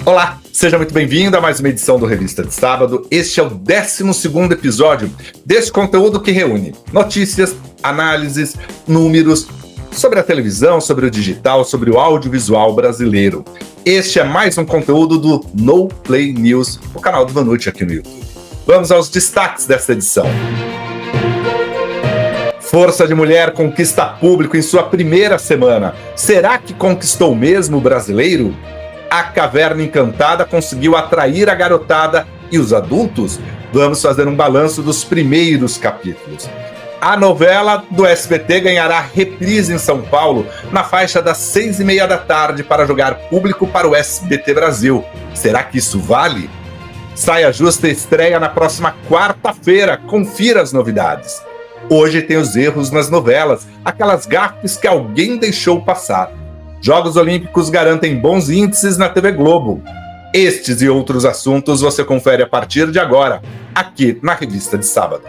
Olá, seja muito bem-vindo a mais uma edição do Revista de Sábado. Este é o 12º episódio desse conteúdo que reúne notícias, análises, números sobre a televisão, sobre o digital, sobre o audiovisual brasileiro. Este é mais um conteúdo do No Play News, o canal do Vanucci aqui no YouTube. Vamos aos destaques desta edição. Força de Mulher conquista público em sua primeira semana. Será que conquistou mesmo o brasileiro? A Caverna Encantada conseguiu atrair a garotada e os adultos? Vamos fazer um balanço dos primeiros capítulos. A novela do SBT ganhará reprise em São Paulo na faixa das 6h30 da tarde para jogar público para o SBT Brasil. Será que isso vale? Saia Justa estreia na próxima quarta-feira. Confira as novidades. Hoje tem os erros nas novelas, aquelas gafes que alguém deixou passar. Jogos Olímpicos garantem bons índices na TV Globo. Estes e outros assuntos você confere a partir de agora, aqui na Revista de Sábado.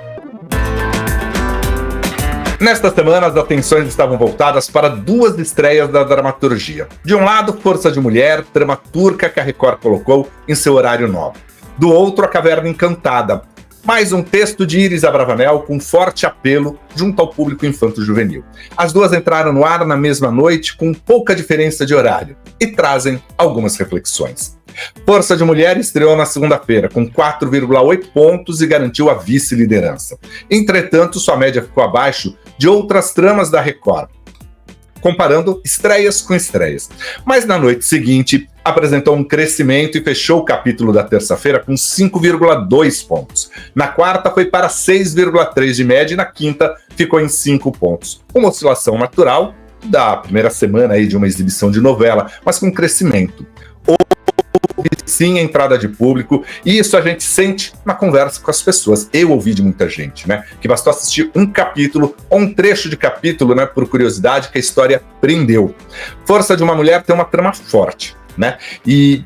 Nesta semana, as atenções estavam voltadas para duas estreias da dramaturgia. De um lado, Força de Mulher, trama turca que a Record colocou em seu horário nobre. Do outro, A Caverna Encantada. Mais um texto de Iris Abravanel com forte apelo junto ao público infanto-juvenil. As duas entraram no ar na mesma noite com pouca diferença de horário e trazem algumas reflexões. Força de Mulher estreou na segunda-feira com 4,8 pontos e garantiu a vice-liderança. Entretanto, sua média ficou abaixo de outras tramas da Record, comparando estreias com estreias. Mas na noite seguinte, apresentou um crescimento e fechou o capítulo da terça-feira com 5,2 pontos. Na quarta foi para 6,3 de média e na quinta ficou em 5 pontos. Uma oscilação natural da primeira semana aí de uma exibição de novela, mas com crescimento. Houve sim a entrada de público e isso a gente sente na conversa com as pessoas. Eu ouvi de muita gente, né? Que bastou assistir um capítulo ou um trecho de capítulo, né? Por curiosidade, que a história prendeu. Força de uma Mulher tem uma trama forte, né? E,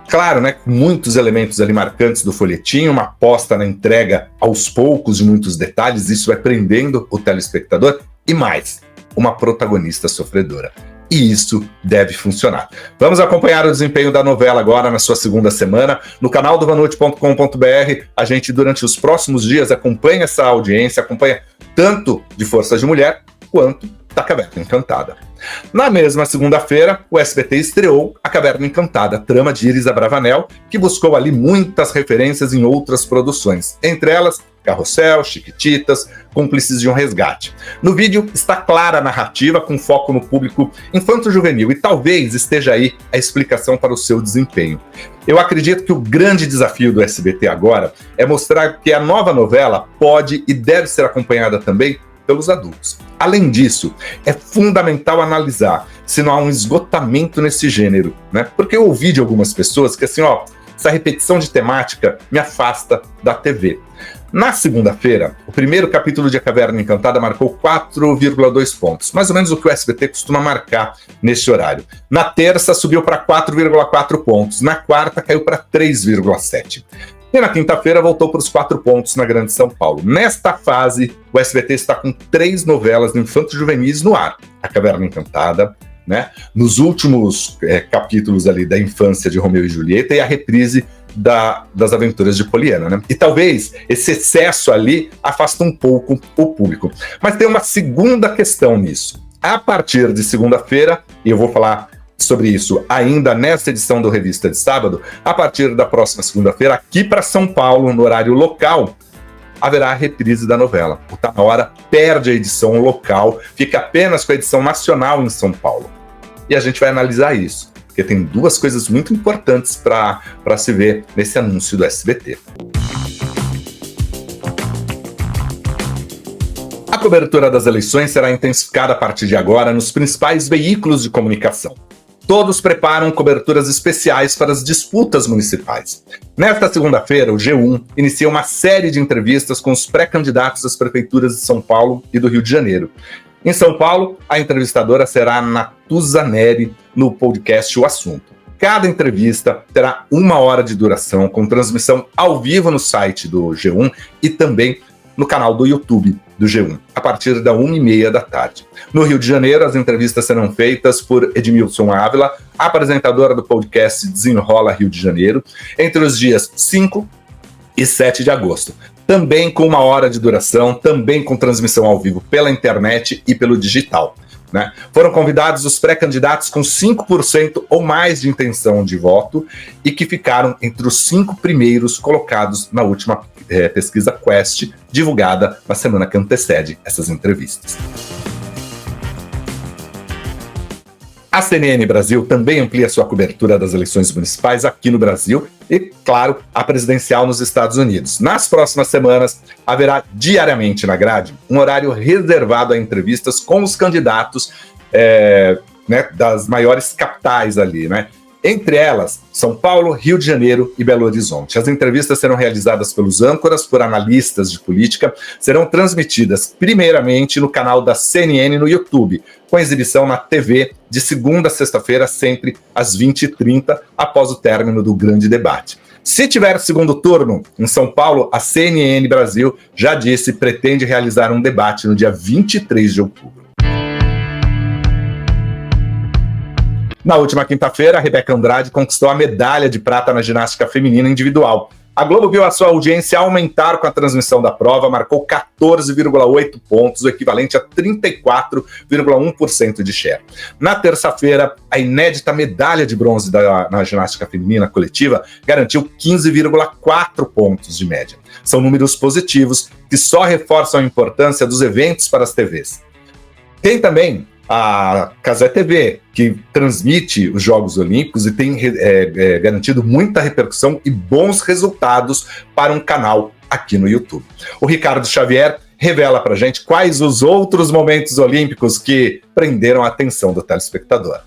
claro, né, com muitos elementos ali marcantes do folhetim, uma aposta na entrega aos poucos de muitos detalhes, isso vai prendendo o telespectador, e mais, uma protagonista sofredora. E isso deve funcionar. Vamos acompanhar o desempenho da novela agora na sua segunda semana. No canal do vanucci.com.br, a gente durante os próximos dias acompanha essa audiência, acompanha tanto de Força de Mulher quanto da Caverna Encantada. Na mesma segunda-feira, o SBT estreou A Caverna Encantada, trama de Iris Abravanel, que buscou ali muitas referências em outras produções, entre elas Carrossel, Chiquititas, Cúmplices de um Resgate. No vídeo está clara a narrativa com foco no público infanto-juvenil e talvez esteja aí a explicação para o seu desempenho. Eu acredito que o grande desafio do SBT agora é mostrar que a nova novela pode e deve ser acompanhada também pelos adultos. Além disso, é fundamental analisar se não há um esgotamento nesse gênero, né? Porque eu ouvi de algumas pessoas que assim, essa repetição de temática me afasta da TV. Na segunda-feira, o primeiro capítulo de A Caverna Encantada marcou 4,2 pontos, mais ou menos o que o SBT costuma marcar neste horário. Na terça, subiu para 4,4 pontos, na quarta, caiu para 3,7. E na quinta-feira voltou para os 4 pontos na Grande São Paulo. Nesta fase, o SBT está com 3 novelas infanto-juvenis no ar. A Caverna Encantada, né? Nos últimos capítulos ali da infância de Romeu e Julieta e a reprise das aventuras de Poliana, né? E talvez esse excesso ali afasta um pouco o público. Mas tem uma segunda questão nisso. A partir de segunda-feira, e eu vou falar sobre isso ainda nesta edição do Revista de Sábado, a partir da próxima segunda-feira, aqui para São Paulo, no horário local, haverá a reprise da novela. O Tá Na Hora perde a edição local, fica apenas com a edição nacional em São Paulo. E a gente vai analisar isso, porque tem duas coisas muito importantes para se ver nesse anúncio do SBT. A cobertura das eleições será intensificada a partir de agora nos principais veículos de comunicação. Todos preparam coberturas especiais para as disputas municipais. Nesta segunda-feira, o G1 inicia uma série de entrevistas com os pré-candidatos às prefeituras de São Paulo e do Rio de Janeiro. Em São Paulo, a entrevistadora será Natuza Neri, no podcast O Assunto. Cada entrevista terá 1 hora de duração, com transmissão ao vivo no site do G1 e também no canal do YouTube. do G1, a partir da 1h30 da tarde. No Rio de Janeiro, as entrevistas serão feitas por Edmilson Ávila, apresentadora do podcast Desenrola Rio de Janeiro, entre os dias 5 e 7 de agosto. Também com 1 hora de duração, também com transmissão ao vivo pela internet e pelo digital. Né? Foram convidados os pré-candidatos com 5% ou mais de intenção de voto e que ficaram entre os 5 primeiros colocados na última pesquisa Quest, divulgada na semana que antecede essas entrevistas. A CNN Brasil também amplia sua cobertura das eleições municipais aqui no Brasil e, claro, a presidencial nos Estados Unidos. Nas próximas semanas, haverá diariamente na grade um horário reservado a entrevistas com os candidatos das maiores capitais ali, né? Entre elas, São Paulo, Rio de Janeiro e Belo Horizonte. As entrevistas serão realizadas pelos âncoras, por analistas de política, serão transmitidas primeiramente no canal da CNN no YouTube, com exibição na TV de segunda a sexta-feira, sempre às 20h30, após o término do grande debate. Se tiver segundo turno, em São Paulo, a CNN Brasil já disse que pretende realizar um debate no dia 23 de outubro. Na última quinta-feira, a Rebeca Andrade conquistou a medalha de prata na ginástica feminina individual. A Globo viu a sua audiência aumentar com a transmissão da prova, marcou 14,8 pontos, o equivalente a 34,1% de share. Na terça-feira, a inédita medalha de bronze na ginástica feminina coletiva garantiu 15,4 pontos de média. São números positivos que só reforçam a importância dos eventos para as TVs. Tem também a Cazé TV, que transmite os Jogos Olímpicos e tem garantido muita repercussão e bons resultados para um canal aqui no YouTube. O Ricardo Xavier revela pra gente quais os outros momentos olímpicos que prenderam a atenção do telespectador.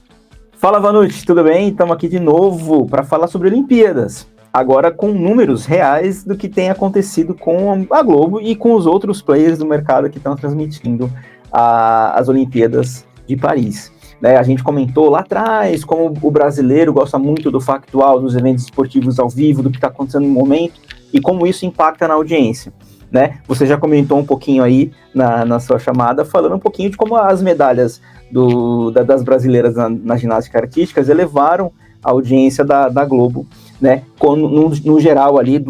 Fala, Vanucci, tudo bem? Estamos aqui de novo para falar sobre Olimpíadas. Agora com números reais do que tem acontecido com a Globo e com os outros players do mercado que estão transmitindo as Olimpíadas de Paris. A gente comentou lá atrás como o brasileiro gosta muito do factual, dos eventos esportivos ao vivo, do que está acontecendo no momento e como isso impacta na audiência. Você já comentou um pouquinho aí na sua chamada, falando um pouquinho de como as medalhas das brasileiras na ginástica artística elevaram a audiência da Globo, no geral ali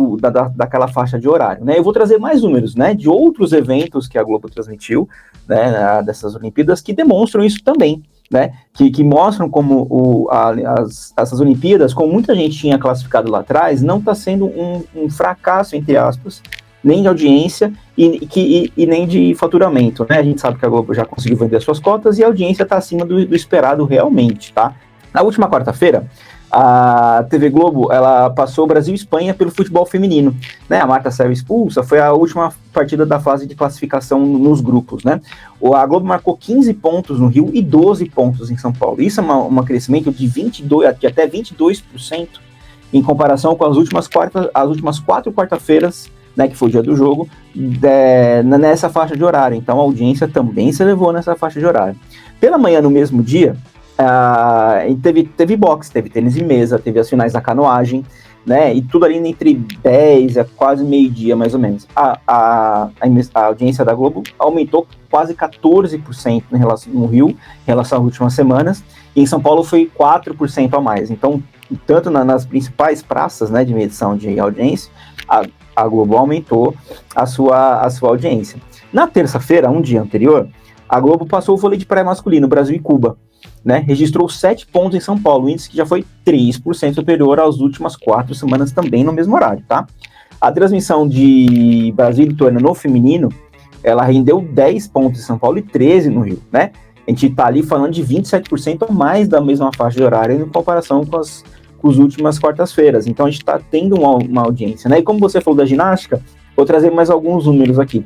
daquela faixa de horário. Eu vou trazer mais números de outros eventos que a Globo transmitiu, dessas Olimpíadas, que demonstram isso também, que mostram como essas Olimpíadas, como muita gente tinha classificado lá atrás, não está sendo um fracasso, entre aspas, nem de audiência e nem de faturamento. A gente sabe que a Globo já conseguiu vender suas cotas e a audiência está acima do esperado realmente. Na última quarta-feira, a TV Globo, ela passou o Brasil e Espanha pelo futebol feminino, A Marta saiu expulsa, foi a última partida da fase de classificação nos grupos, A Globo marcou 15 pontos no Rio e 12 pontos em São Paulo. Isso é um crescimento de até 22% em comparação com as últimas 4 quarta-feiras, que foi o dia do jogo, nessa faixa de horário. Então a audiência também se elevou nessa faixa de horário. Pela manhã, no mesmo dia, teve boxe, teve tênis de mesa, teve as finais da canoagem, e tudo ali entre 10 a quase meio-dia, mais ou menos. A audiência da Globo aumentou quase 14% no Rio, em relação às últimas semanas, e em São Paulo foi 4% a mais. Então, tanto nas principais praças de medição de audiência, a Globo aumentou a sua audiência. Na terça-feira, um dia anterior, a Globo passou o vôlei de praia masculino, Brasil e Cuba, registrou 7 pontos em São Paulo, índice que já foi 3% superior às últimas 4 semanas também no mesmo horário, A transmissão de Brasil e Lituânia no feminino, ela rendeu 10 pontos em São Paulo e 13 no Rio, A gente tá ali falando de 27% a mais da mesma faixa de horário em comparação com as últimas quartas-feiras. Então a gente está tendo uma audiência, E como você falou da ginástica, vou trazer mais alguns números aqui.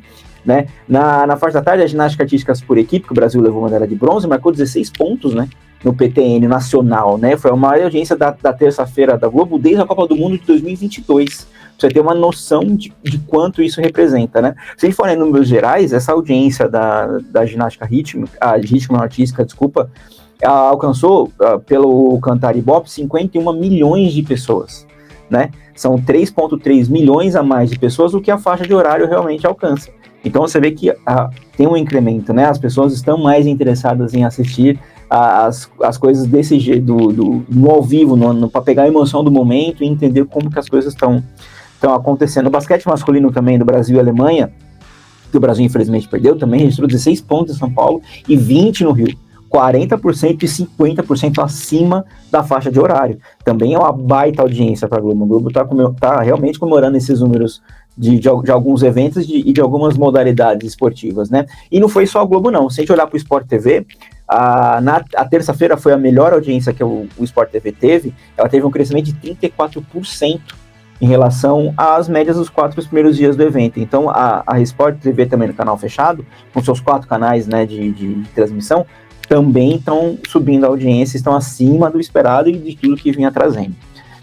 Na faixa da tarde, a ginástica artística por equipe, que o Brasil levou medalha de bronze, marcou 16 pontos, no PTN nacional, Foi a maior audiência da terça-feira da Globo desde a Copa do Mundo de 2022. Pra você ter uma noção de quanto isso representa, Se a gente for em números gerais, essa audiência da ginástica artística, ela alcançou, pelo Cantar Ibope, 51 milhões de pessoas. né? São 3,3 milhões a mais de pessoas do que a faixa de horário realmente alcança. Então você vê que tem um incremento, né? As pessoas estão mais interessadas em assistir as coisas desse jeito, no ao vivo, para pegar a emoção do momento e entender como que as coisas estão acontecendo. O basquete masculino também do Brasil e Alemanha, que o Brasil infelizmente perdeu, também registrou 16 pontos em São Paulo e 20 no Rio. 40% e 50% acima da faixa de horário. Também é uma baita audiência para a Globo. O Globo está realmente comemorando esses números de alguns eventos e de algumas modalidades esportivas, né? E não foi só a Globo, não. Se a gente olhar para o Sport TV, a terça-feira foi a melhor audiência que o Sport TV teve. Ela teve um crescimento de 34% em relação às médias dos 4 primeiros dias do evento. Então, a Sport TV também no canal fechado, com seus 4 canais, né, de transmissão, também estão subindo a audiência, estão acima do esperado e de tudo que vinha trazendo.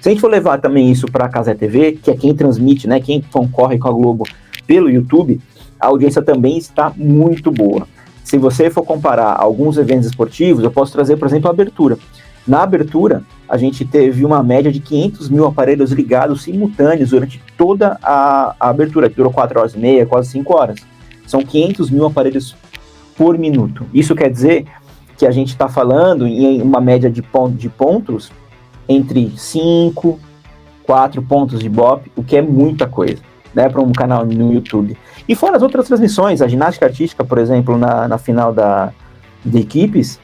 Se a gente for levar também isso para a Cazé TV, que é quem transmite, né, quem concorre com a Globo pelo YouTube, a audiência também está muito boa. Se você for comparar alguns eventos esportivos, eu posso trazer, por exemplo, a abertura. Na abertura, a gente teve uma média de 500 mil aparelhos ligados simultâneos durante toda a abertura, que durou 4 horas e meia, quase 5 horas. São 500 mil aparelhos por minuto. Isso quer dizer que a gente está falando em uma média de pontos entre 5, 4 pontos de Ibope, o que é muita coisa, né, para um canal no YouTube. E fora as outras transmissões, a ginástica artística, por exemplo, na final de equipes,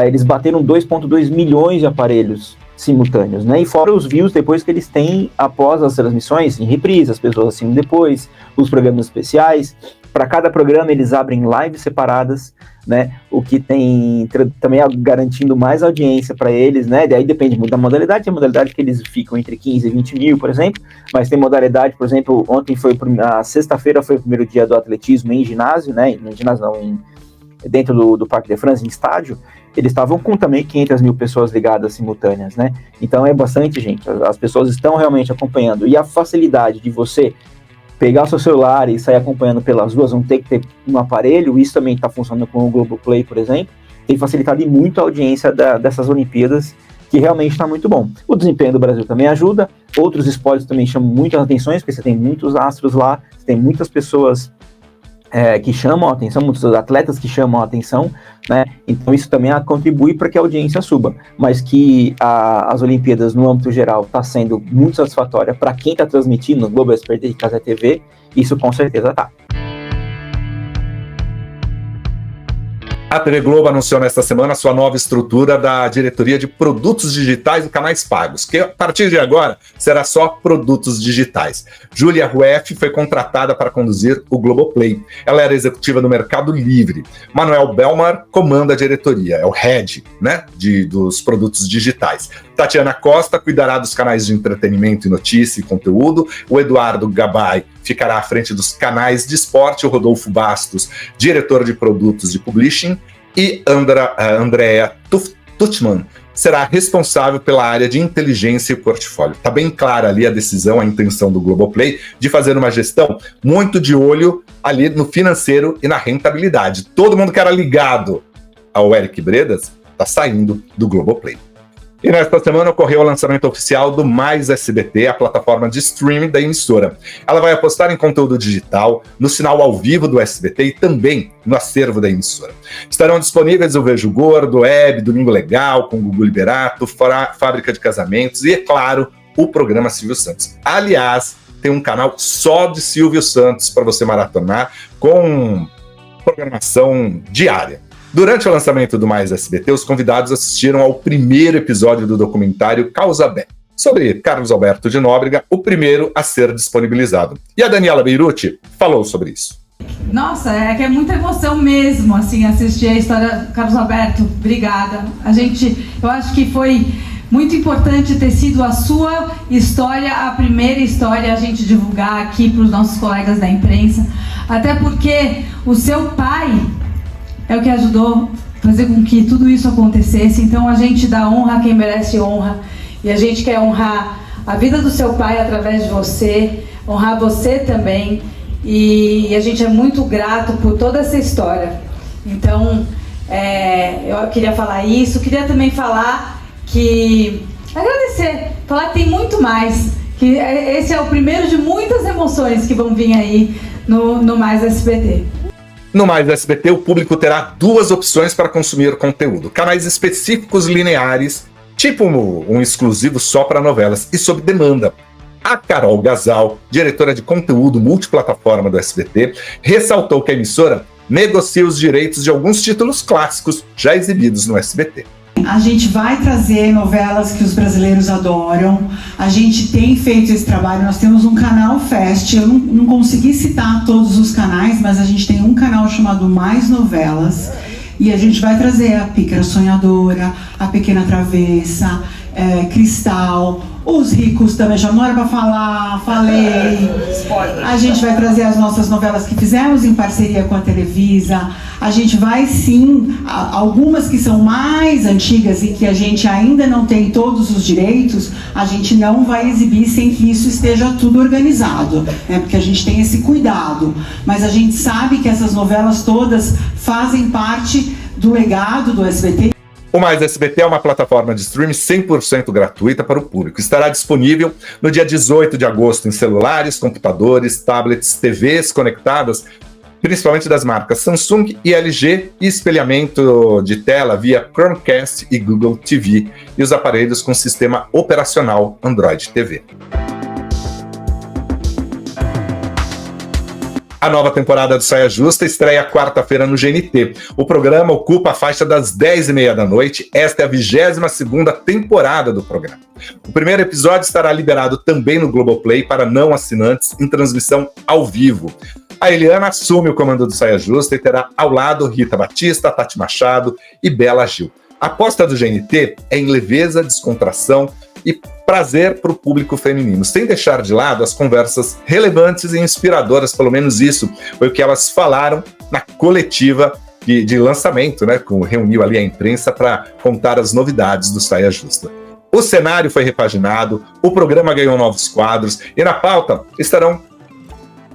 eles bateram 2,2 milhões de aparelhos simultâneos, né? E fora os views depois que eles têm após as transmissões, em reprise, as pessoas assinam depois, os programas especiais. Para cada programa eles abrem lives separadas, né? O que tem também garantindo mais audiência para eles, né? Daí depende muito da modalidade. Tem modalidade que eles ficam entre 15 e 20 mil, por exemplo, mas tem modalidade, por exemplo, ontem a sexta-feira foi o primeiro dia do atletismo em ginásio, né? Em ginásio não, dentro do Parque de France, em estádio, eles estavam com também 500 mil pessoas ligadas simultâneas, né? Então é bastante gente, as pessoas estão realmente acompanhando. E a facilidade de você pegar o seu celular e sair acompanhando pelas ruas, não ter que ter um aparelho, isso também está funcionando com o Globoplay, por exemplo, tem facilitado muito a audiência dessas Olimpíadas, que realmente está muito bom. O desempenho do Brasil também ajuda, outros esportes também chamam muitas atenções, porque você tem muitos astros lá, você tem muitas pessoas que chamam a atenção, muitos atletas que chamam a atenção, né? Então isso também contribui para que a audiência suba, mas que as Olimpíadas no âmbito geral está sendo muito satisfatória para quem está transmitindo no Globo SBT e Cazé TV, isso com certeza tá. A TV Globo anunciou nesta semana sua nova estrutura da diretoria de produtos digitais e canais pagos, que a partir de agora será só produtos digitais. Júlia Rueff foi contratada para conduzir o Globoplay. Ela era executiva do Mercado Livre. Manuel Belmar comanda a diretoria, é o head, né, dos produtos digitais. Tatiana Costa cuidará dos canais de entretenimento e notícia e conteúdo. O Eduardo Gabay ficará à frente dos canais de esporte. O Rodolfo Bastos, diretor de produtos de publishing. E Andrea Tuchman será responsável pela área de inteligência e portfólio. Está bem clara ali a decisão, a intenção do Globoplay de fazer uma gestão muito de olho ali no financeiro e na rentabilidade. Todo mundo que era ligado ao Eric Bredas está saindo do Globoplay. E nesta semana ocorreu o lançamento oficial do Mais SBT, a plataforma de streaming da emissora. Ela vai apostar em conteúdo digital, no sinal ao vivo do SBT e também no acervo da emissora. Estarão disponíveis o Vejo Gordo, Web, Domingo Legal, com Gugu Liberato, Fábrica de Casamentos e, é claro, o programa Silvio Santos. Aliás, tem um canal só de Silvio Santos para você maratonar, com programação diária. Durante o lançamento do Mais SBT, os convidados assistiram ao primeiro episódio do documentário Causa Bé, sobre Carlos Alberto de Nóbrega, o primeiro a ser disponibilizado. E a Daniela Beirute falou sobre isso. Nossa, é muita emoção mesmo, assim, assistir a história do Carlos Alberto. Obrigada. Eu acho que foi muito importante ter sido a sua história, a primeira história a gente divulgar aqui para os nossos colegas da imprensa, até porque o seu pai é o que ajudou a fazer com que tudo isso acontecesse. Então a gente dá honra a quem merece honra. E a gente quer honrar a vida do seu pai através de você, honrar você também. E a gente é muito grato por toda essa história. Então, eu queria falar isso. Queria também falar que... agradecer. Falar que tem muito mais que esse é o primeiro de muitas emoções que vão vir aí no Mais SBT. No Mais SBT, o público terá 2 opções para consumir conteúdo. Canais específicos lineares, tipo um exclusivo só para novelas, e sob demanda. A Carol Gasal, diretora de conteúdo multiplataforma do SBT, ressaltou que a emissora negocia os direitos de alguns títulos clássicos já exibidos no SBT. A gente vai trazer novelas que os brasileiros adoram. A gente tem feito esse trabalho. Nós temos um canal Fest. Eu não consegui citar todos os canais, mas a gente tem um canal chamado Mais Novelas. E a gente vai trazer a Pícara Sonhadora, a Pequena Travessa, Cristal, Os Ricos também. Já não era pra falar, falei. A gente vai trazer as nossas novelas que fizemos em parceria com a Televisa. A gente vai sim, algumas que são mais antigas e que a gente ainda não tem todos os direitos, a gente não vai exibir sem que isso esteja tudo organizado, né? Porque a gente tem esse cuidado. Mas a gente sabe que essas novelas todas fazem parte do legado do SBT. O Mais SBT é uma plataforma de streaming 100% gratuita para o público. Estará disponível no dia 18 de agosto em celulares, computadores, tablets, TVs conectadas, principalmente das marcas Samsung e LG, e espelhamento de tela via Chromecast e Google TV, e os aparelhos com sistema operacional Android TV. A nova temporada do Saia Justa estreia quarta-feira no GNT. O programa ocupa a faixa das 10h30 da noite. Esta é a 22ª temporada do programa. O primeiro episódio estará liberado também no Globoplay para não assinantes em transmissão ao vivo. A Eliana assume o comando do Saia Justa e terá ao lado Rita Batista, Tati Machado e Bela Gil. A aposta do GNT é em leveza, descontração e prazer para o público feminino, sem deixar de lado as conversas relevantes e inspiradoras, pelo menos isso foi o que elas falaram na coletiva de lançamento, né, que reuniu ali a imprensa para contar as novidades do Saia Justa. O cenário foi repaginado, o programa ganhou novos quadros e na pauta estarão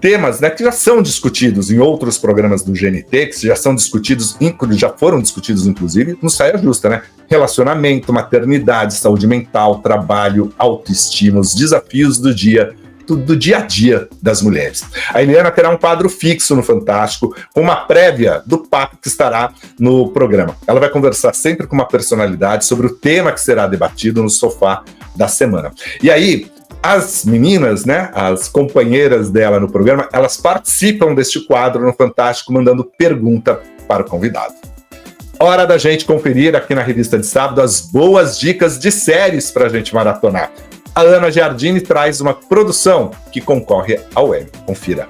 temas, né, que já são discutidos em outros programas do GNT, que já são discutidos, já foram discutidos inclusive no Saia Justa, né? Relacionamento, maternidade, saúde mental, trabalho, autoestima, os desafios do dia a dia das mulheres. A Eliana terá um quadro fixo no Fantástico, com uma prévia do papo que estará no programa. Ela vai conversar sempre com uma personalidade sobre o tema que será debatido no sofá da semana. E aí, as meninas, né, as companheiras dela no programa, elas participam deste quadro no Fantástico, mandando pergunta para o convidado. Hora da gente conferir aqui na revista de sábado as boas dicas de séries para a gente maratonar. A Ana Giardini traz uma produção que concorre ao Emmy. Confira.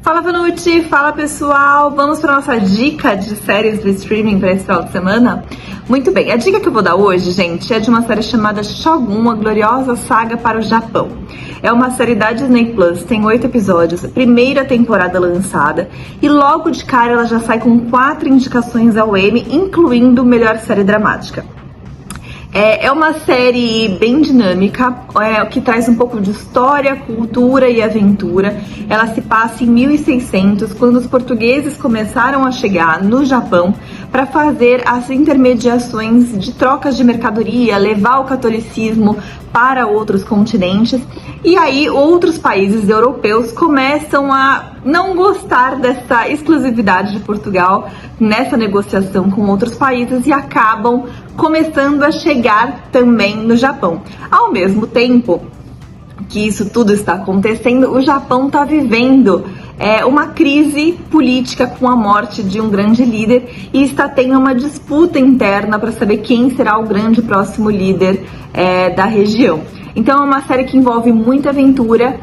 Fala, Vanucci! Fala, pessoal! Vamos para nossa dica de séries do streaming para esse final de semana? Muito bem, a dica que eu vou dar hoje, gente, é de uma série chamada Shogun, a gloriosa saga para o Japão. É uma série da Disney Plus, tem 8 episódios, primeira temporada lançada, e logo de cara ela já sai com 4 indicações ao Emmy, incluindo melhor série dramática. É uma série bem dinâmica, que traz um pouco de história, cultura e aventura. Ela se passa em 1600, quando os portugueses começaram a chegar no Japão para fazer as intermediações de trocas de mercadoria, levar o catolicismo para outros continentes. E aí outros países europeus começam a não gostar dessa exclusividade de Portugal nessa negociação com outros países e acabam começando a chegar também no Japão. Ao mesmo tempo que isso tudo está acontecendo, o Japão está vivendo uma crise política com a morte de um grande líder e está tendo uma disputa interna para saber quem será o grande próximo líder da região. Então é uma série que envolve muita aventura,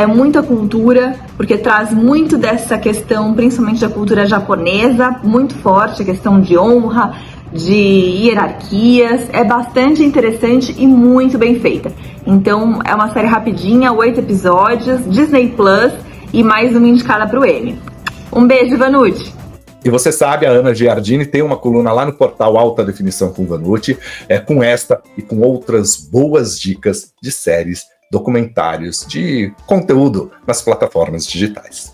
muita cultura, porque traz muito dessa questão, principalmente da cultura japonesa, muito forte, a questão de honra, de hierarquias, é bastante interessante e muito bem feita. Então é uma série rapidinha, 8 episódios, Disney Plus e mais uma indicada para o Emmy. Um beijo, Vanucci! E você sabe, a Ana Giardini tem uma coluna lá no portal Alta Definição com Vanucci, com esta e com outras boas dicas de séries, documentários, de conteúdo nas plataformas digitais.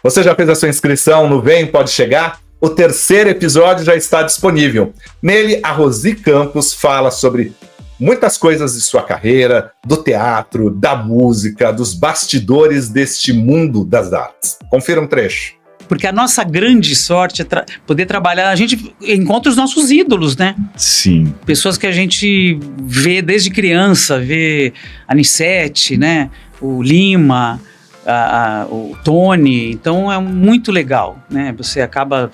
Você já fez a sua inscrição no Vem Pode Chegar? O 3º episódio já está disponível. Nele, a Rosi Campos fala sobre muitas coisas de sua carreira, do teatro, da música, dos bastidores deste mundo das artes. Confira um trecho. Porque a nossa grande sorte é poder trabalhar, a gente encontra os nossos ídolos, né? Sim. Pessoas que a gente vê desde criança, vê a Anissete, né? O Lima, o Tony, então é muito legal, né? Você acaba...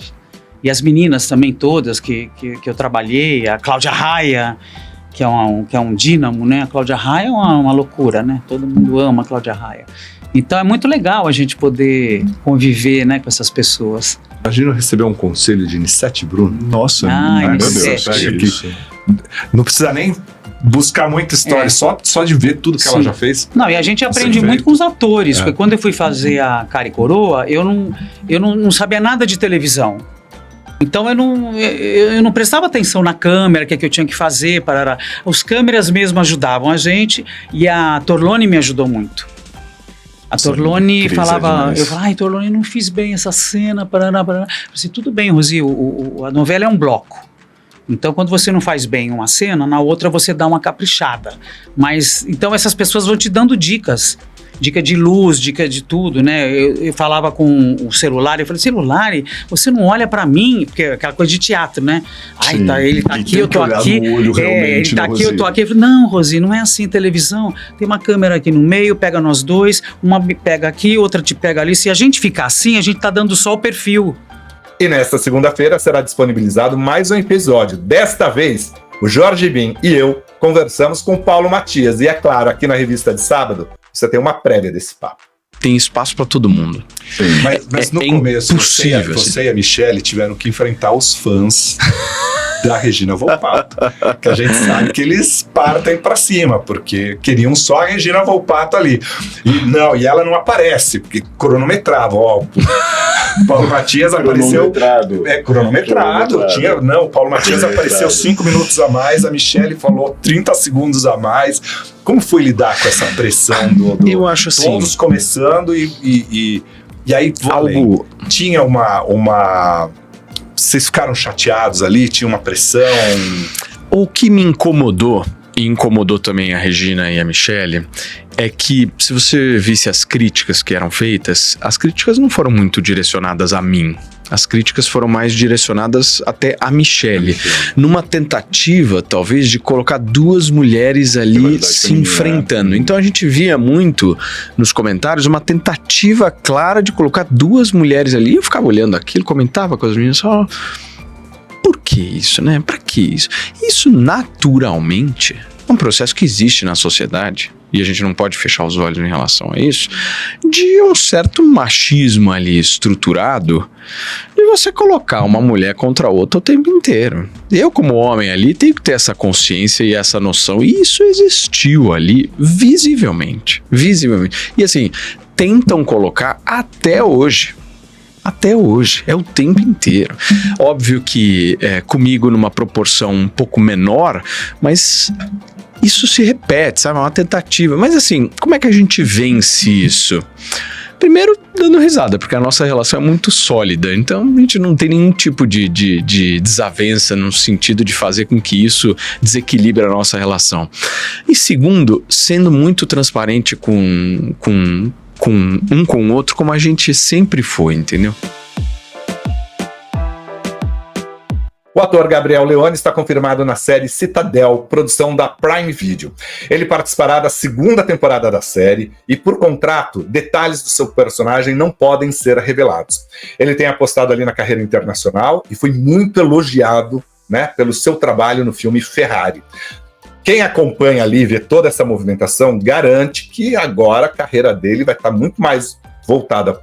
E as meninas também todas que eu trabalhei, a Cláudia Raia, que é um dínamo, né? A Cláudia Raia é uma loucura, né? Todo mundo ama a Cláudia Raia. Então é muito legal a gente poder conviver, né, com essas pessoas. Imagina eu receber um conselho de Anissete Bruno. Nossa, meu Deus, não precisa nem buscar muita história, só de ver tudo que ela já fez. Não, e a gente aprende muito com os atores, porque quando eu fui fazer a Cara e Coroa, eu não sabia nada de televisão. Então eu não prestava atenção na câmera, que eu tinha que fazer. Os câmeras mesmo ajudavam a gente e a Torlone me ajudou muito. A Torlone falava, Torlone, não fiz bem essa cena, parará. Eu falei assim, tudo bem, Rosi, a novela é um bloco. Então, quando você não faz bem uma cena, na outra você dá uma caprichada. Mas, então essas pessoas vão te dando dicas. Dica de luz, dica de tudo, né? Eu falava com o celular, eu falei, celular, você não olha pra mim, porque é aquela coisa de teatro, né? Ai, ele tá aqui, eu tô aqui. Ele tá aqui, eu tô aqui. Eu falei, não, Rosi, não é assim, televisão. Tem uma câmera aqui no meio, pega nós dois, uma pega aqui, outra te pega ali. Se a gente ficar assim, a gente tá dando só o perfil. E nesta segunda-feira será disponibilizado mais um episódio. Desta vez, o Jorge Bin e eu conversamos com o Paulo Matias. E é claro, aqui na revista de sábado, você tem uma prévia desse papo. Tem espaço para todo mundo. Sim. Mas no começo, você e a Michelle tiveram que enfrentar os fãs da Regina Volpato, que a gente sabe que eles partem pra cima, porque queriam só a Regina Volpato ali. E ela não aparece, porque cronometrava, ó. O Paulo Matias apareceu... Cronometrado. O Paulo Matias apareceu 5 minutos a mais, a Michelle falou 30 segundos a mais. Como foi lidar com essa pressão Eu acho assim... Todos começando e aí tinha uma... Vocês ficaram chateados ali? Tinha uma pressão? O que me incomodou, e incomodou também a Regina e a Michelle, é que se você visse as críticas que eram feitas, as críticas não foram muito direcionadas a mim. As críticas foram mais direcionadas até a Michelle, numa tentativa, talvez, de colocar duas mulheres ali se enfrentando. Então a gente via muito nos comentários uma tentativa clara de colocar duas mulheres ali. Eu ficava olhando aquilo, comentava com as meninas, só... Por que isso, né? Pra que isso? Isso naturalmente é um processo que existe na sociedade, e a gente não pode fechar os olhos em relação a isso, de um certo machismo ali estruturado, de você colocar uma mulher contra a outra o tempo inteiro. Eu, como homem ali, tenho que ter essa consciência e essa noção, e isso existiu ali visivelmente. E assim, tentam colocar até hoje. Até hoje, é o tempo inteiro. Óbvio que comigo numa proporção um pouco menor, mas isso se repete, sabe? É uma tentativa. Mas assim, como é que a gente vence isso? Primeiro, dando risada, porque a nossa relação é muito sólida. Então, a gente não tem nenhum tipo de desavença no sentido de fazer com que isso desequilibre a nossa relação. E segundo, sendo muito transparente com o outro, como a gente sempre foi, entendeu? O ator Gabriel Leone está confirmado na série Citadel, produção da Prime Video. Ele participará da segunda temporada da série e, por contrato, detalhes do seu personagem não podem ser revelados. Ele tem apostado ali na carreira internacional e foi muito elogiado, né, pelo seu trabalho no filme Ferrari. Quem acompanha ali e vê toda essa movimentação garante que agora a carreira dele vai estar muito mais voltada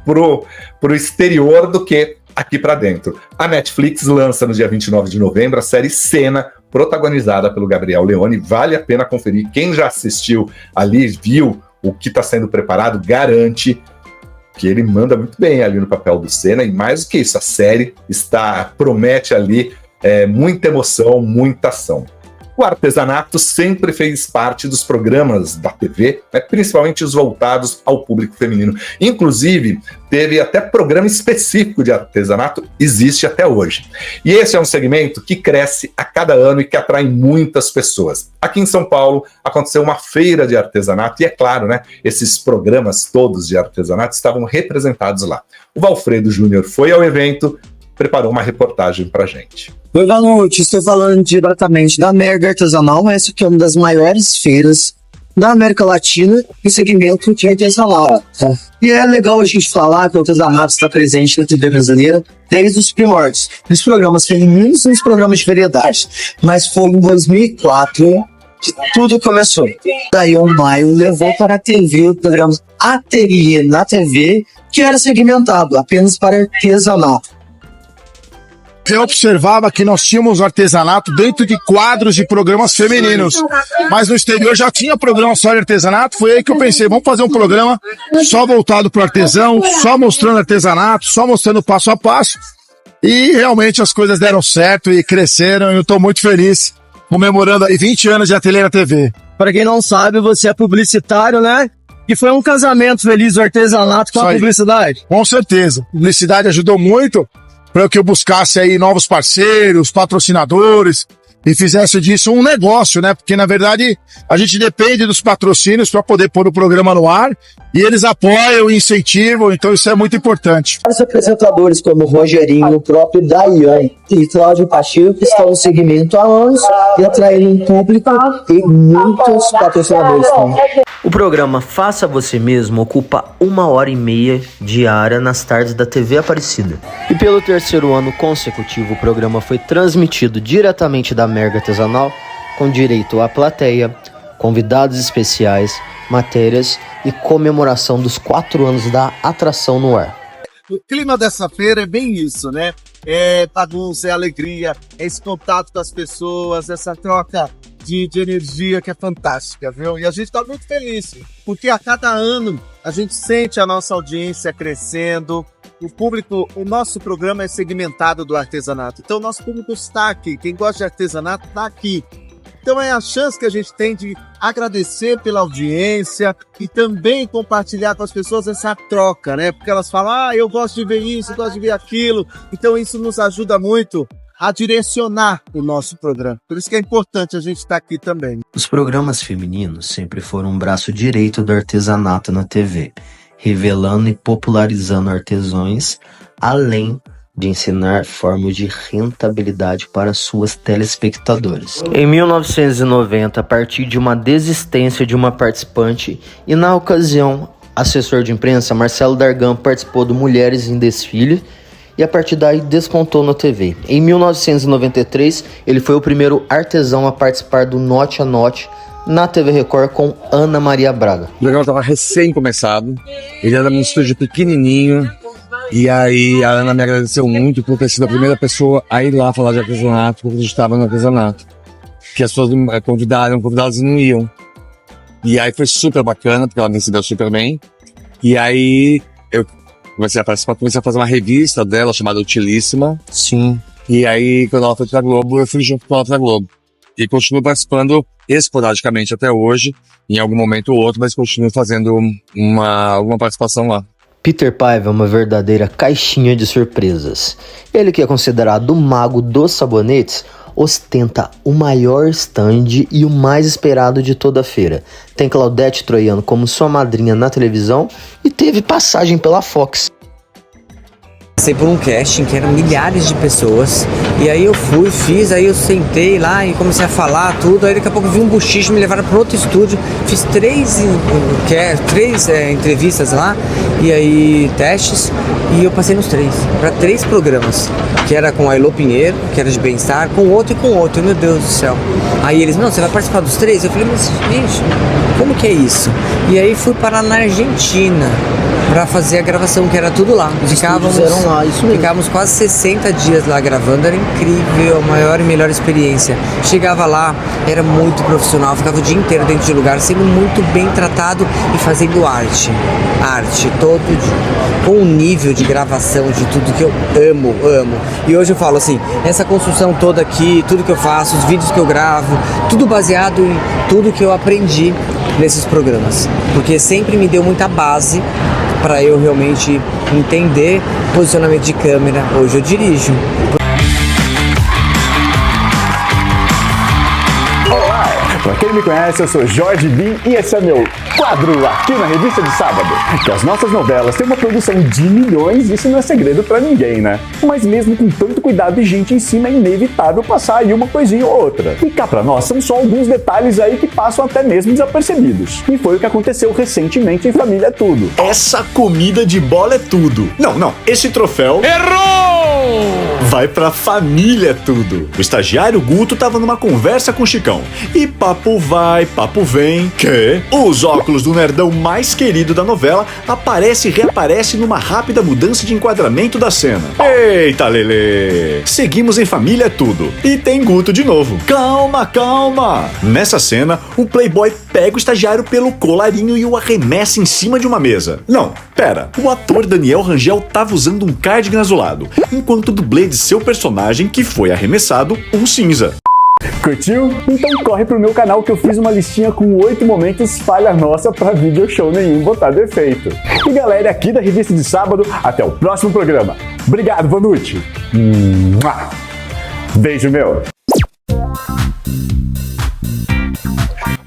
pro exterior do que aqui para dentro. A Netflix lança no dia 29 de novembro a série Cena, protagonizada pelo Gabriel Leone. Vale a pena conferir. Quem já assistiu ali, viu o que está sendo preparado, garante que ele manda muito bem ali no papel do Cena. E mais do que isso, a série promete ali muita emoção, muita ação. O artesanato sempre fez parte dos programas da TV, né, principalmente os voltados ao público feminino. Inclusive, teve até programa específico de artesanato, existe até hoje. E esse é um segmento que cresce a cada ano e que atrai muitas pessoas. Aqui em São Paulo aconteceu uma feira de artesanato e, é claro, né, esses programas todos de artesanato estavam representados lá. O Valfredo Júnior foi ao evento, preparou uma reportagem pra gente. Boa noite, estou falando diretamente da Mega Artesanal, essa que é uma das maiores feiras da América Latina em segmento de artesanal. E é legal a gente falar que o artesanato está presente na TV brasileira desde os primórdios, nos programas femininos e nos programas de variedades. Mas foi em 2004 que tudo começou. Daí o Maio levou para a TV o programa Ateliê na TV, que era segmentado apenas para artesanato. Eu observava que nós tínhamos artesanato dentro de quadros de programas femininos, mas no exterior já tinha programa só de artesanato. Foi aí que eu pensei, vamos fazer um programa só voltado para o artesão, só mostrando artesanato, só mostrando passo a passo. E realmente as coisas deram certo e cresceram, e eu estou muito feliz, comemorando aí 20 anos de Ateliê na TV. Para quem não sabe, você é publicitário, né? E foi um casamento feliz do artesanato com a publicidade. Com certeza, a publicidade ajudou muito para que eu buscasse aí novos parceiros, patrocinadores, e fizesse disso um negócio, né? Porque, na verdade, a gente depende dos patrocínios para poder pôr o programa no ar, e eles apoiam e incentivam, então isso é muito importante. Os apresentadores como Rogerinho, o próprio Daiane e Cláudio Pacheco estão no segmento há anos e atraíram um público e muitos patrocinadores também. O programa Faça Você Mesmo ocupa 1h30 diária nas tardes da TV Aparecida. E pelo terceiro ano consecutivo, o programa foi transmitido diretamente da Mega Artesanal, com direito à plateia, convidados especiais, matérias e comemoração dos 4 anos da atração no ar. O clima dessa feira é bem isso, né? É bagunça, é alegria, é esse contato com as pessoas, essa troca de energia que é fantástica, viu? E a gente tá muito feliz, porque a cada ano a gente sente a nossa audiência crescendo, o público, o nosso programa é segmentado do artesanato, então o nosso público está aqui, quem gosta de artesanato está aqui. Então é a chance que a gente tem de agradecer pela audiência e também compartilhar com as pessoas essa troca, né? Porque elas falam, eu gosto de ver isso, eu gosto de ver aquilo, então isso nos ajuda muito a direcionar o nosso programa. Por isso que é importante a gente estar aqui também. Os programas femininos sempre foram um braço direito do artesanato na TV, revelando e popularizando artesãos, além de ensinar formas de rentabilidade para suas telespectadoras. Em 1990, a partir de uma desistência de uma participante e, na ocasião, assessor de imprensa Marcelo Dargan participou do Mulheres em Desfile, e a partir daí despontou na TV. Em 1993, ele foi o primeiro artesão a participar do Note a Note na TV Record com Ana Maria Braga. O programa estava recém-começado, ele era num estúdio pequenininho, e aí a Ana me agradeceu muito por ter sido a primeira pessoa a ir lá falar de artesanato, porque a gente estava no artesanato. Que as pessoas convidadas não iam. E aí foi super bacana, porque ela me recebeu super bem. E aí eu comecei a participar, comecei a fazer uma revista dela chamada Utilíssima. Sim. E aí, quando ela foi pra Globo, eu fui junto com ela pra Globo. E continuo participando esporadicamente até hoje, em algum momento ou outro, mas continuo fazendo alguma participação lá. Peter Paiva é uma verdadeira caixinha de surpresas. Ele, que é considerado o mago dos sabonetes, ostenta o maior stand e o mais esperado de toda a feira. Tem Claudete Troiano como sua madrinha na televisão e teve passagem pela Fox. Passei por um casting que eram milhares de pessoas, e aí eu fiz, aí eu sentei lá e comecei a falar tudo, aí daqui a pouco vi um bochicho, me levaram para outro estúdio, fiz três entrevistas lá, e aí testes, e eu passei nos 3, para 3 programas, que era com a Elô Pinheiro, que era de bem-estar, com outro e com outro, meu Deus do céu. Aí eles, não, você vai participar dos 3? Eu falei, mas gente, como que é isso? E aí fui parar na Argentina. para fazer a gravação, que era tudo lá. Eram lá, isso mesmo. Ficávamos quase 60 dias lá gravando, era incrível, a maior e melhor experiência. Chegava lá, era muito profissional, ficava o dia inteiro dentro de lugar, sendo muito bem tratado e fazendo arte todo dia, com um nível de gravação de tudo que eu amo. E hoje eu falo assim, essa construção toda aqui, tudo que eu faço, os vídeos que eu gravo, tudo baseado em tudo que eu aprendi nesses programas, porque sempre me deu muita base para eu realmente entender posicionamento de câmera. Hoje eu dirijo. Pra quem me conhece, eu sou Jorge Bin e esse é meu quadro aqui na Revista de Sábado. Que as nossas novelas têm uma produção de milhões, isso não é segredo pra ninguém, né? Mas mesmo com tanto cuidado e gente em cima, é inevitável passar aí uma coisinha ou outra. E cá pra nós, são só alguns detalhes aí que passam até mesmo desapercebidos. E foi o que aconteceu recentemente em Família é Tudo. Essa comida de bola é tudo. Não, esse troféu... Errou! Vai pra Família é Tudo. O estagiário Guto tava numa conversa com o Chicão. E papo vai, papo vem, que os óculos do nerdão mais querido da novela aparece e reaparece numa rápida mudança de enquadramento da cena. Eita, Lelê! Seguimos em Família é Tudo. E tem Guto de novo. Calma! Nessa cena, o playboy pega o estagiário pelo colarinho e o arremessa em cima de uma mesa. Não, pera. O ator Daniel Rangel tava usando um cardigan azulado, enquanto o dublê de seu personagem, que foi arremessado, um cinza. Curtiu? Então corre pro meu canal que eu fiz uma listinha com 8 momentos falha nossa pra video show nenhum botar defeito. E galera aqui da Revista de Sábado, até o próximo programa. Obrigado, boa noite. Beijo meu.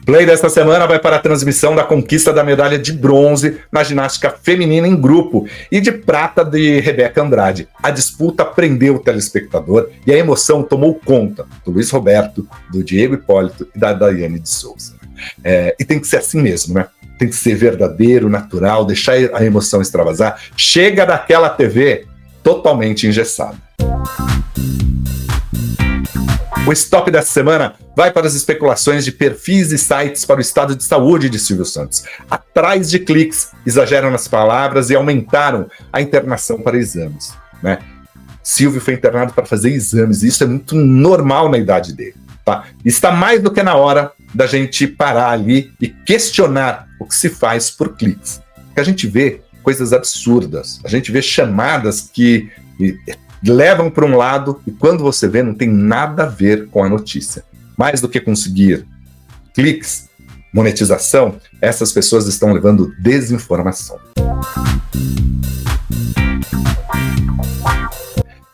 Play desta semana vai para a transmissão da conquista da medalha de bronze na ginástica feminina em grupo e de prata de Rebeca Andrade. A disputa prendeu o telespectador e a emoção tomou conta do Luiz Roberto, do Diego Hipólito e da Daiane de Souza. E tem que ser assim mesmo, né? Tem que ser verdadeiro, natural, deixar a emoção extravasar. Chega daquela TV totalmente engessada. O stop dessa semana vai para as especulações de perfis e sites para o estado de saúde de Silvio Santos. Atrás de cliques, exageram nas palavras e aumentaram a internação para exames, né? Silvio foi internado para fazer exames, e isso é muito normal na idade dele, tá? Está mais do que na hora da gente parar ali e questionar o que se faz por cliques. Porque a gente vê coisas absurdas, a gente vê chamadas que levam para um lado e quando você vê não tem nada a ver com a notícia. Mais do que conseguir cliques, monetização, essas pessoas estão levando desinformação.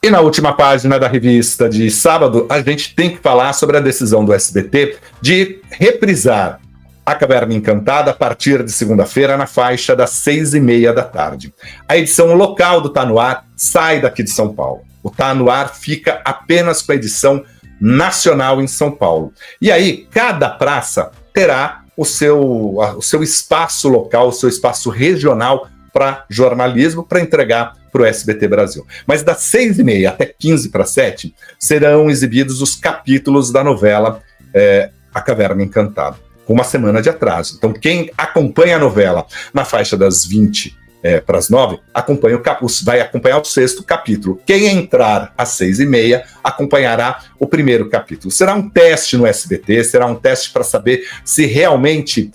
E na última página da revista de sábado, a gente tem que falar sobre a decisão do SBT de reprisar A Caverna Encantada a partir de segunda-feira na faixa das 6h30 da tarde. A edição local do Tá No Ar sai daqui de São Paulo. O Tá No Ar fica apenas com a edição nacional em São Paulo. E aí, cada praça terá o seu espaço local, o seu espaço regional para jornalismo, para entregar para o SBT Brasil. Mas das 6h30 até 6:45 serão exibidos os capítulos da novela A Caverna Encantada, com uma semana de atraso. Então, quem acompanha a novela na faixa das 20 para as 9, vai acompanhar o 6º capítulo. Quem entrar às 6h30 acompanhará o 1º capítulo. Será um teste no SBT, será um teste para saber se realmente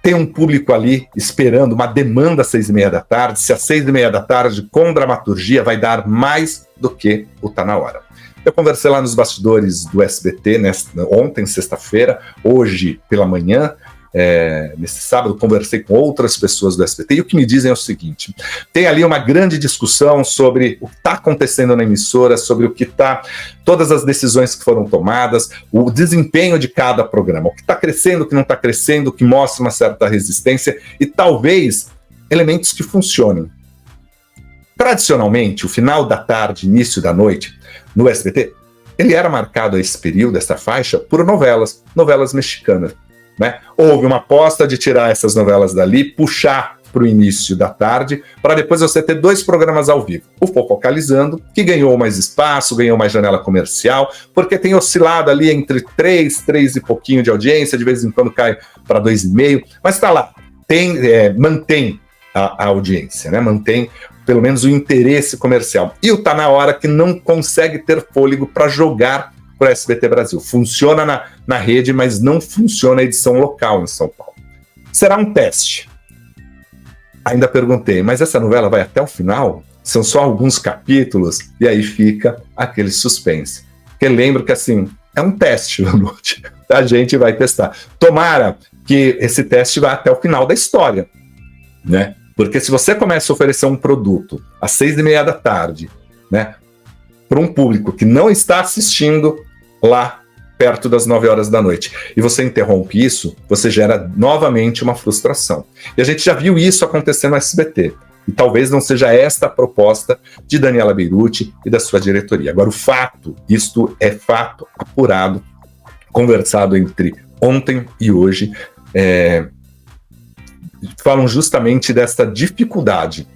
tem um público ali esperando uma demanda às 6h30 da tarde, se às 6h30 da tarde, com dramaturgia, vai dar mais do que o Tá Na Hora. Eu conversei lá nos bastidores do SBT ontem, sexta-feira, hoje pela manhã, nesse sábado, conversei com outras pessoas do SBT e o que me dizem é o seguinte: tem ali uma grande discussão sobre o que está acontecendo na emissora, sobre o que está, todas as decisões que foram tomadas, o desempenho de cada programa, o que está crescendo, o que não está crescendo, o que mostra uma certa resistência e talvez elementos que funcionem. Tradicionalmente, o final da tarde, início da noite, no SBT, ele era marcado a esse período, essa faixa, por novelas mexicanas, né? Houve uma aposta de tirar essas novelas dali, puxar para o início da tarde, para depois você ter 2 programas ao vivo. O Fofocalizando, que ganhou mais espaço, ganhou mais janela comercial, porque tem oscilado ali entre 3 e pouquinho de audiência, de vez em quando cai para 2,5, mas está lá, mantém a audiência, né? Mantém pelo menos o interesse comercial. E o Tá Na Hora que não consegue ter fôlego para jogar para o SBT Brasil. Funciona na rede, mas não funciona a edição local em São Paulo. Será um teste. Ainda perguntei, mas essa novela vai até o final? São só alguns capítulos? E aí fica aquele suspense. Porque lembro que, assim, é um teste, Vanucci. A gente vai testar. Tomara que esse teste vá até o final da história, né? Porque se você começa a oferecer um produto às 6:30 da tarde, né, para um público que não está assistindo lá perto das 9 horas da noite, e você interrompe isso, você gera novamente uma frustração. E a gente já viu isso acontecer no SBT. E talvez não seja esta a proposta de Daniela Beirute e da sua diretoria. Agora, o fato, isto é fato apurado, conversado entre ontem e hoje, falam justamente desta dificuldade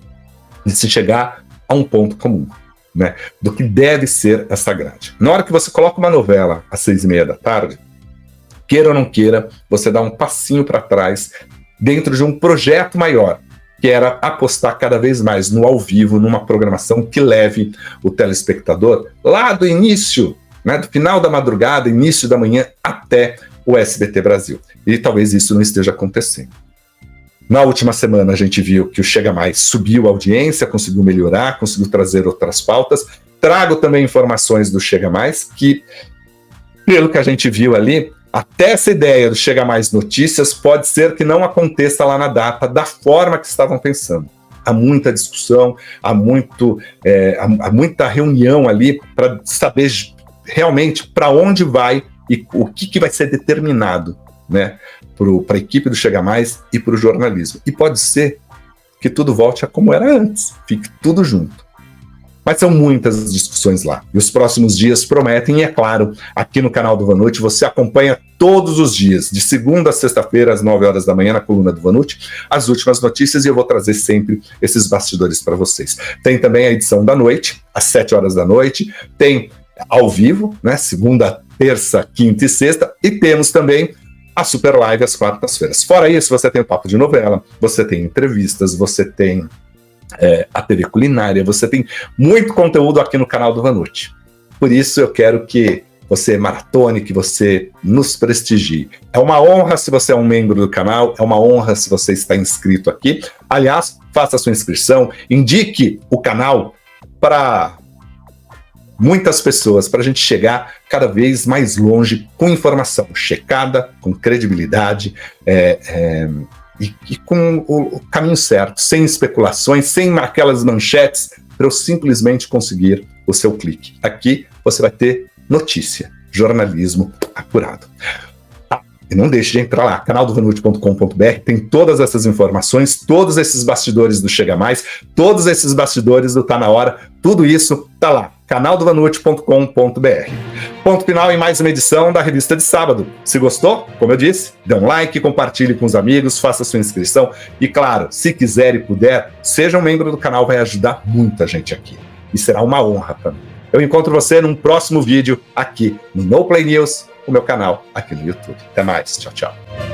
de se chegar a um ponto comum, né, do que deve ser essa grade. Na hora que você coloca uma novela às 6:30 da tarde, queira ou não queira, você dá um passinho para trás dentro de um projeto maior, que era apostar cada vez mais no ao vivo, numa programação que leve o telespectador lá do início, né, do final da madrugada, início da manhã, até o SBT Brasil. E talvez isso não esteja acontecendo. Na última semana a gente viu que o Chega Mais subiu a audiência, conseguiu melhorar, conseguiu trazer outras pautas. Trago também informações do Chega Mais, que, pelo que a gente viu ali, até essa ideia do Chega Mais Notícias pode ser que não aconteça lá na data da forma que estavam pensando. Há muita discussão, há muita reunião ali para saber realmente para onde vai e o que vai ser determinado, né, para a equipe do Chega Mais e para o jornalismo. E pode ser que tudo volte a como era antes, fique tudo junto. Mas são muitas discussões lá. E os próximos dias prometem, e é claro, aqui no canal do Vanucci você acompanha todos os dias, de segunda a sexta-feira, às 9 horas da manhã, na coluna do Vanucci, as últimas notícias, e eu vou trazer sempre esses bastidores para vocês. Tem também a edição da noite, às 7 horas da noite, tem ao vivo, né, segunda, terça, quinta e sexta, e temos também a Super Live às quartas-feiras. Fora isso, você tem o Papo de Novela, você tem entrevistas, você tem a TV Culinária, você tem muito conteúdo aqui no canal do Vanucci. Por isso eu quero que você maratone, que você nos prestigie. É uma honra se você é um membro do canal, é uma honra se você está inscrito aqui. Aliás, faça a sua inscrição, indique o canal para muitas pessoas, para a gente chegar cada vez mais longe com informação checada, com credibilidade, e com o caminho certo, sem especulações, sem aquelas manchetes, para eu simplesmente conseguir o seu clique. Aqui você vai ter notícia, jornalismo apurado. E não deixe de entrar lá, canaldovanucci.com.br, tem todas essas informações, todos esses bastidores do Chega Mais, todos esses bastidores do Tá Na Hora, tudo isso tá lá, canaldovanucci.com.br. Ponto final em mais uma edição da revista de sábado. Se gostou, como eu disse, dê um like, compartilhe com os amigos, faça sua inscrição e, claro, se quiser e puder, seja um membro do canal, vai ajudar muita gente aqui. E será uma honra para mim. Eu encontro você num próximo vídeo aqui no No Play News, o meu canal aqui no YouTube. Até mais. Tchau, tchau.